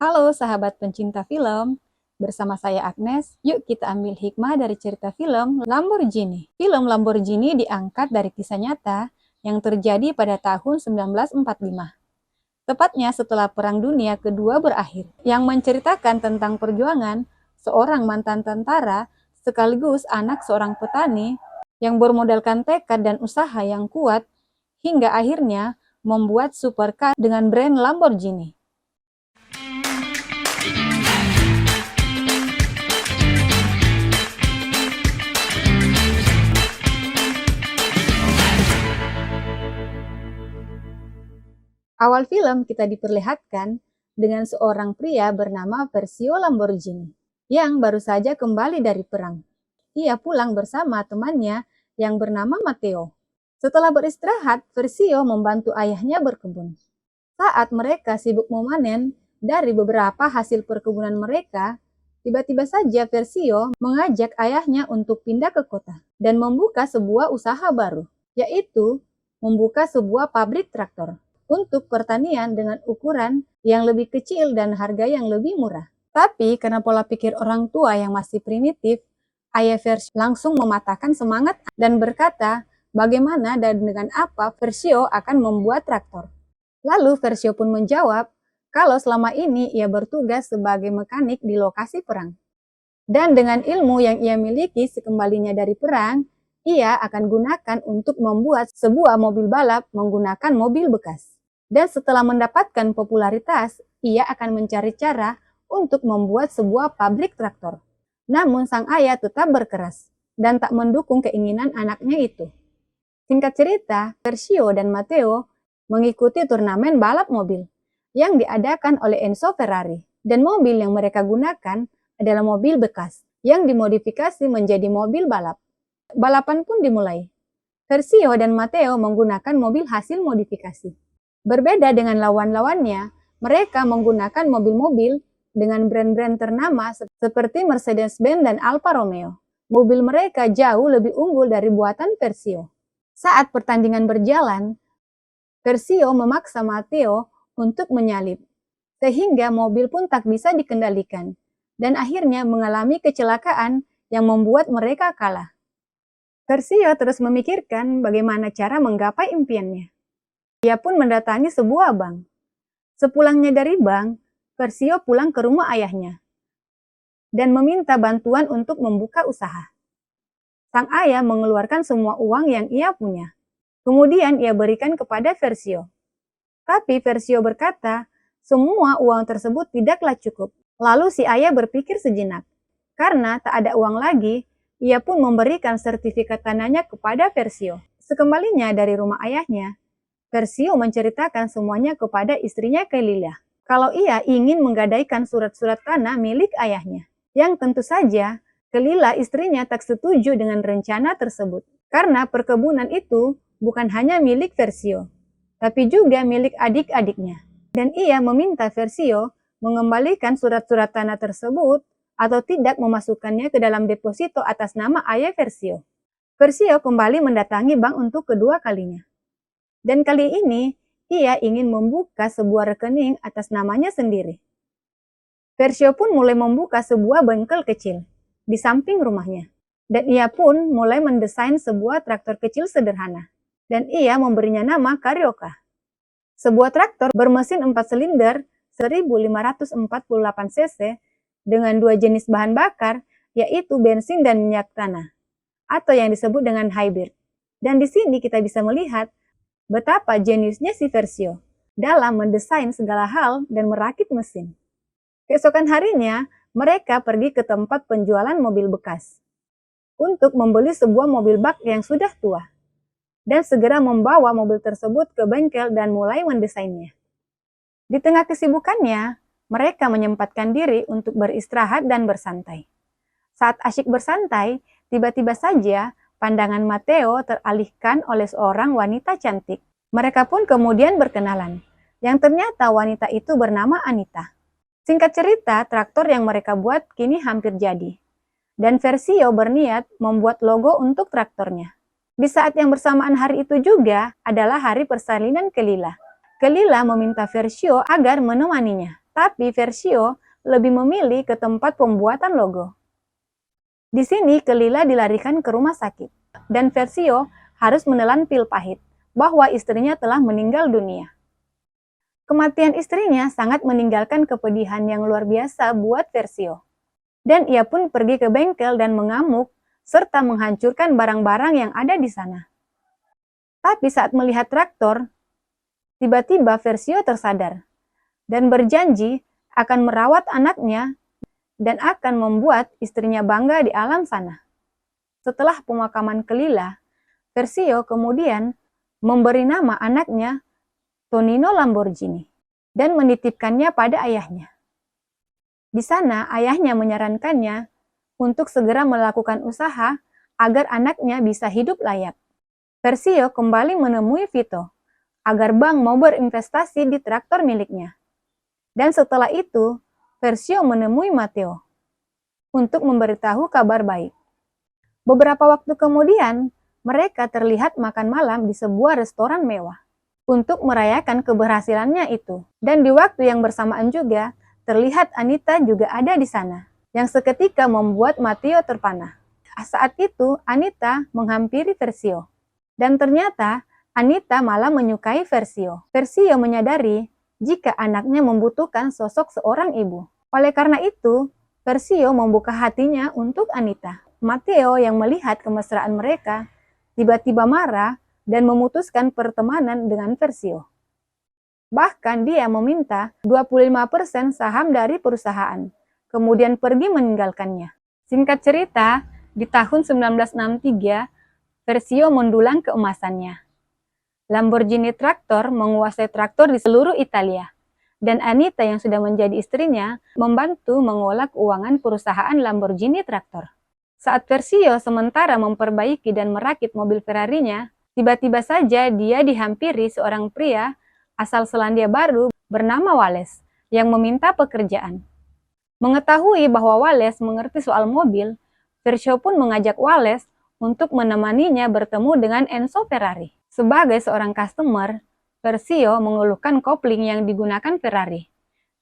Halo sahabat pencinta film, bersama saya Agnes, yuk kita ambil hikmah dari cerita film Lamborghini. Film Lamborghini diangkat dari kisah nyata yang terjadi pada tahun 1945. Tepatnya setelah Perang Dunia Kedua berakhir, yang menceritakan tentang perjuangan seorang mantan tentara sekaligus anak seorang petani yang bermodalkan tekad dan usaha yang kuat hingga akhirnya membuat supercar dengan brand Lamborghini. Awal film kita diperlihatkan dengan seorang pria bernama Versio Lamborghini yang baru saja kembali dari perang. Ia pulang bersama temannya yang bernama Matteo. Setelah beristirahat, Versio membantu ayahnya berkebun. Saat mereka sibuk memanen dari beberapa hasil perkebunan mereka, tiba-tiba saja Versio mengajak ayahnya untuk pindah ke kota dan membuka sebuah usaha baru, yaitu membuka sebuah pabrik traktor untuk pertanian dengan ukuran yang lebih kecil dan harga yang lebih murah. Tapi karena pola pikir orang tua yang masih primitif, ayah Versio langsung mematahkan semangat dan berkata bagaimana dan dengan apa Versio akan membuat traktor. Lalu Versio pun menjawab kalau selama ini ia bertugas sebagai mekanik di lokasi perang. Dan dengan ilmu yang ia miliki sekembalinya dari perang, ia akan gunakan untuk membuat sebuah mobil balap menggunakan mobil bekas. Dan setelah mendapatkan popularitas, ia akan mencari cara untuk membuat sebuah pabrik traktor. Namun sang ayah tetap berkeras dan tak mendukung keinginan anaknya itu. Singkat cerita, Versio dan Matteo mengikuti turnamen balap mobil yang diadakan oleh Enzo Ferrari. Dan mobil yang mereka gunakan adalah mobil bekas yang dimodifikasi menjadi mobil balap. Balapan pun dimulai. Versio dan Matteo menggunakan mobil hasil modifikasi. Berbeda dengan lawan-lawannya, mereka menggunakan mobil-mobil dengan brand-brand ternama seperti Mercedes-Benz dan Alfa Romeo. Mobil mereka jauh lebih unggul dari buatan Versio. Saat pertandingan berjalan, Versio memaksa Matteo untuk menyalip, sehingga mobil pun tak bisa dikendalikan, dan akhirnya mengalami kecelakaan yang membuat mereka kalah. Versio terus memikirkan bagaimana cara menggapai impiannya. Ia pun mendatangi sebuah bank. Sepulangnya dari bank, Versio pulang ke rumah ayahnya dan meminta bantuan untuk membuka usaha. Sang ayah mengeluarkan semua uang yang ia punya. Kemudian ia berikan kepada Versio. Tapi Versio berkata, semua uang tersebut tidaklah cukup. Lalu si ayah berpikir sejenak. Karena tak ada uang lagi, ia pun memberikan sertifikat tanahnya kepada Versio. Sekembalinya dari rumah ayahnya, Versio menceritakan semuanya kepada istrinya Kelila. Kalau ia ingin menggadaikan surat-surat tanah milik ayahnya. Yang tentu saja, Kelila istrinya tak setuju dengan rencana tersebut. Karena perkebunan itu bukan hanya milik Versio, tapi juga milik adik-adiknya. Dan ia meminta Versio mengembalikan surat-surat tanah tersebut atau tidak memasukkannya ke dalam deposito atas nama ayah Versio. Versio kembali mendatangi bank untuk kedua kalinya. Dan kali ini, ia ingin membuka sebuah rekening atas namanya sendiri. Versio pun mulai membuka sebuah bengkel kecil di samping rumahnya. Dan ia pun mulai mendesain sebuah traktor kecil sederhana. Dan ia memberinya nama Carioca. Sebuah traktor bermesin 4 silinder 1548 cc dengan dua jenis bahan bakar, yaitu bensin dan minyak tanah, atau yang disebut dengan hybrid. Dan di sini kita bisa melihat betapa jeniusnya si Versio dalam mendesain segala hal dan merakit mesin. Keesokan harinya, mereka pergi ke tempat penjualan mobil bekas untuk membeli sebuah mobil bak yang sudah tua dan segera membawa mobil tersebut ke bengkel dan mulai mendesainnya. Di tengah kesibukannya, mereka menyempatkan diri untuk beristirahat dan bersantai. Saat asyik bersantai, tiba-tiba saja pandangan Matteo teralihkan oleh seorang wanita cantik. Mereka pun kemudian berkenalan, yang ternyata wanita itu bernama Anita. Singkat cerita, traktor yang mereka buat kini hampir jadi. Dan Versio berniat membuat logo untuk traktornya. Di saat yang bersamaan hari itu juga adalah hari persalinan Kelila. Kelila meminta Versio agar menemaninya. Tapi Versio lebih memilih ke tempat pembuatan logo. Di sini Kelila dilarikan ke rumah sakit, dan Versio harus menelan pil pahit bahwa istrinya telah meninggal dunia. Kematian istrinya sangat meninggalkan kepedihan yang luar biasa buat Versio. Dan ia pun pergi ke bengkel dan mengamuk, serta menghancurkan barang-barang yang ada di sana. Tapi saat melihat traktor, tiba-tiba Versio tersadar dan berjanji akan merawat anaknya dan akan membuat istrinya bangga di alam sana. Setelah pemakaman Kelila, Versio kemudian memberi nama anaknya Tonino Lamborghini dan menitipkannya pada ayahnya. Di sana, ayahnya menyarankannya untuk segera melakukan usaha agar anaknya bisa hidup layak. Versio kembali menemui Vito agar bank mau berinvestasi di traktor miliknya. Dan setelah itu, Versio menemui Matteo untuk memberitahu kabar baik. Beberapa waktu kemudian, mereka terlihat makan malam di sebuah restoran mewah untuk merayakan keberhasilannya itu. Dan di waktu yang bersamaan juga, terlihat Anita juga ada di sana, yang seketika membuat Matteo terpana. Saat itu, Anita menghampiri Versio. Dan ternyata, Anita malah menyukai Versio. Versio menyadari jika anaknya membutuhkan sosok seorang ibu. Oleh karena itu, Versio membuka hatinya untuk Anita. Matteo yang melihat kemesraan mereka, tiba-tiba marah dan memutuskan pertemanan dengan Versio. Bahkan dia meminta 25% saham dari perusahaan, kemudian pergi meninggalkannya. Singkat cerita, di tahun 1963, Versio mendulang keemasannya. Lamborghini Traktor menguasai traktor di seluruh Italia, dan Anita yang sudah menjadi istrinya membantu mengolah keuangan perusahaan Lamborghini Traktor. Saat Versio sementara memperbaiki dan merakit mobil Ferrarinya, tiba-tiba saja dia dihampiri seorang pria asal Selandia Baru bernama Wallace yang meminta pekerjaan. Mengetahui bahwa Wallace mengerti soal mobil, Versio pun mengajak Wallace untuk menemaninya bertemu dengan Enzo Ferrari. Sebagai seorang customer, Versio mengeluhkan kopling yang digunakan Ferrari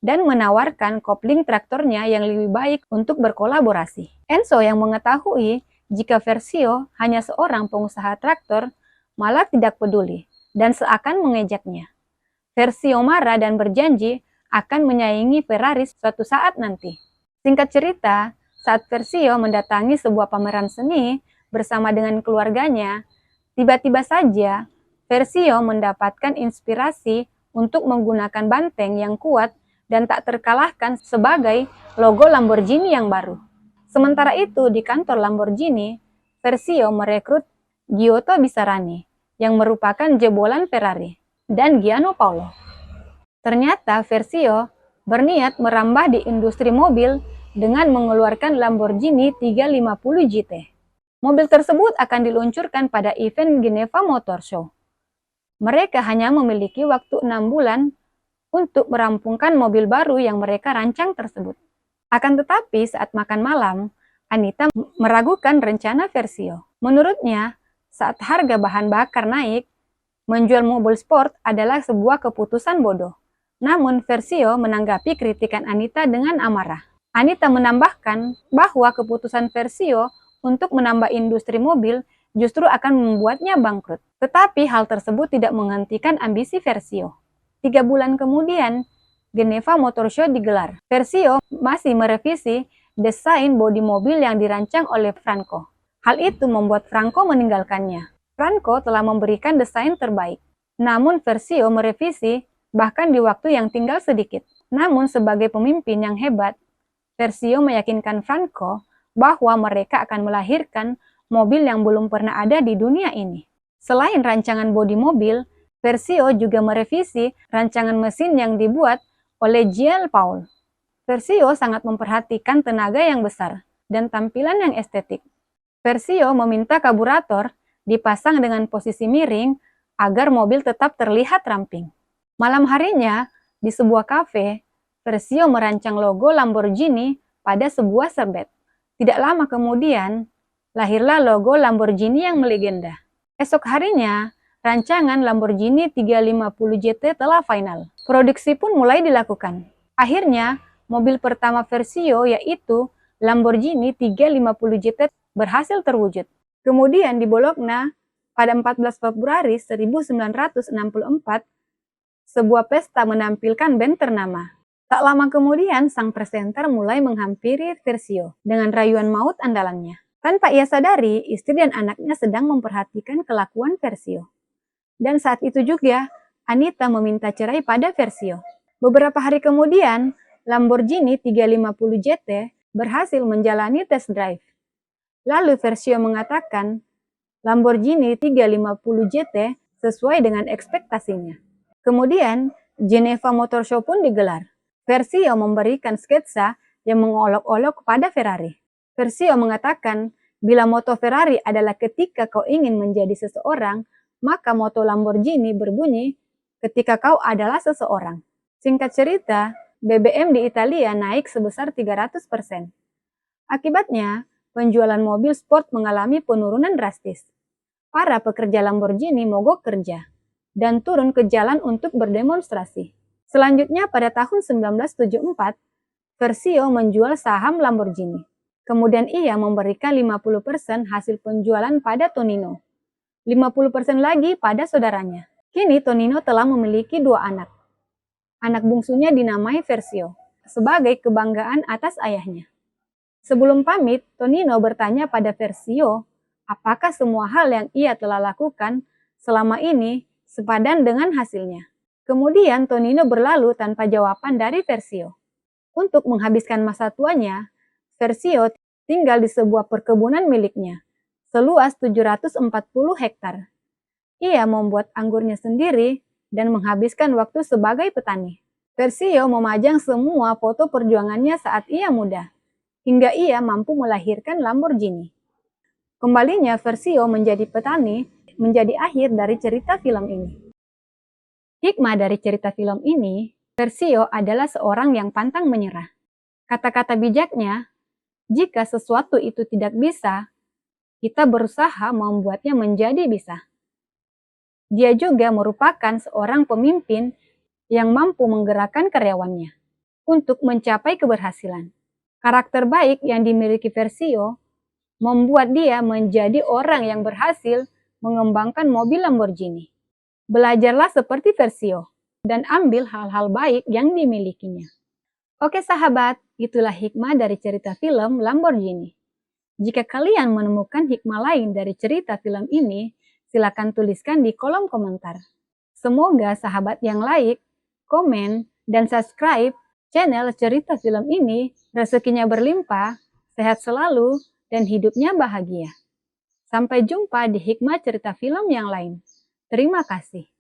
dan menawarkan kopling traktornya yang lebih baik untuk berkolaborasi. Enzo yang mengetahui jika Versio hanya seorang pengusaha traktor malah tidak peduli dan seakan mengejaknya. Versio marah dan berjanji akan menyaingi Ferrari suatu saat nanti. Singkat cerita, saat Versio mendatangi sebuah pameran seni bersama dengan keluarganya, tiba-tiba saja Versio mendapatkan inspirasi untuk menggunakan banteng yang kuat dan tak terkalahkan sebagai logo Lamborghini yang baru. Sementara itu di kantor Lamborghini, Versio merekrut Giotto Bisarani yang merupakan jebolan Ferrari dan Giano Paolo. Ternyata Versio berniat merambah di industri mobil dengan mengeluarkan Lamborghini 350 GT. Mobil tersebut akan diluncurkan pada event Geneva Motor Show. Mereka hanya memiliki waktu 6 bulan untuk merampungkan mobil baru yang mereka rancang tersebut. Akan tetapi saat makan malam, Anita meragukan rencana Versio. Menurutnya, saat harga bahan bakar naik, menjual mobil sport adalah sebuah keputusan bodoh. Namun Versio menanggapi kritikan Anita dengan amarah. Anita menambahkan bahwa keputusan Versio untuk menambah industri mobil justru akan membuatnya bangkrut. Tetapi hal tersebut tidak menghentikan ambisi Versio. 3 bulan kemudian, Geneva Motor Show digelar. Versio masih merevisi desain bodi mobil yang dirancang oleh Franco. Hal itu membuat Franco meninggalkannya. Franco telah memberikan desain terbaik. Namun Versio merevisi bahkan di waktu yang tinggal sedikit. Namun sebagai pemimpin yang hebat, Versio meyakinkan Franco bahwa mereka akan melahirkan mobil yang belum pernah ada di dunia ini. Selain rancangan bodi mobil, Versio juga merevisi rancangan mesin yang dibuat oleh Jean Paul. Versio sangat memperhatikan tenaga yang besar dan tampilan yang estetik. Versio meminta karburator dipasang dengan posisi miring agar mobil tetap terlihat ramping. Malam harinya, di sebuah kafe, Versio merancang logo Lamborghini pada sebuah serbet. Tidak lama kemudian, lahirlah logo Lamborghini yang melegenda. Esok harinya, rancangan Lamborghini 350 GT telah final. Produksi pun mulai dilakukan. Akhirnya, mobil pertama Versio yaitu Lamborghini 350 GT berhasil terwujud. Kemudian di Bologna, pada 14 Februari 1964, sebuah pesta menampilkan band ternama. Tak lama kemudian, sang presenter mulai menghampiri Versio dengan rayuan maut andalannya. Tanpa ia sadari, istri dan anaknya sedang memperhatikan kelakuan Versio. Dan saat itu juga, Anita meminta cerai pada Versio. Beberapa hari kemudian, Lamborghini 350 GT berhasil menjalani test drive. Lalu Versio mengatakan, Lamborghini 350 GT sesuai dengan ekspektasinya. Kemudian, Geneva Motor Show pun digelar. Versio memberikan sketsa yang mengolok-olok kepada Ferrari. Versio mengatakan, bila moto Ferrari adalah ketika kau ingin menjadi seseorang, maka moto Lamborghini berbunyi ketika kau adalah seseorang. Singkat cerita, BBM di Italia naik sebesar 300%. Akibatnya, penjualan mobil sport mengalami penurunan drastis. Para pekerja Lamborghini mogok kerja dan turun ke jalan untuk berdemonstrasi. Selanjutnya pada tahun 1974, Versio menjual saham Lamborghini. Kemudian ia memberikan 50% hasil penjualan pada Tonino, 50% lagi pada saudaranya. Kini Tonino telah memiliki 2 anak. Anak bungsunya dinamai Versio, sebagai kebanggaan atas ayahnya. Sebelum pamit, Tonino bertanya pada Versio, apakah semua hal yang ia telah lakukan selama ini sepadan dengan hasilnya. Kemudian Tonino berlalu tanpa jawaban dari Versio. Untuk menghabiskan masa tuanya, Versio tinggal di sebuah perkebunan miliknya, seluas 740 hektar. Ia membuat anggurnya sendiri dan menghabiskan waktu sebagai petani. Versio memajang semua foto perjuangannya saat ia muda, hingga ia mampu melahirkan Lamborghini. Kembalinya Versio menjadi petani menjadi akhir dari cerita film ini. Hikmah dari cerita film ini, Versio adalah seorang yang pantang menyerah. Kata-kata bijaknya, jika sesuatu itu tidak bisa, kita berusaha membuatnya menjadi bisa. Dia juga merupakan seorang pemimpin yang mampu menggerakkan karyawannya untuk mencapai keberhasilan. Karakter baik yang dimiliki Versio membuat dia menjadi orang yang berhasil mengembangkan mobil Lamborghini. Belajarlah seperti Versio dan ambil hal-hal baik yang dimilikinya. Oke sahabat, itulah hikmah dari cerita film Lamborghini. Jika kalian menemukan hikmah lain dari cerita film ini, silakan tuliskan di kolom komentar. Semoga sahabat yang like, komen, dan subscribe channel cerita film ini rezekinya berlimpah, sehat selalu, dan hidupnya bahagia. Sampai jumpa di hikmah cerita film yang lain. Terima kasih.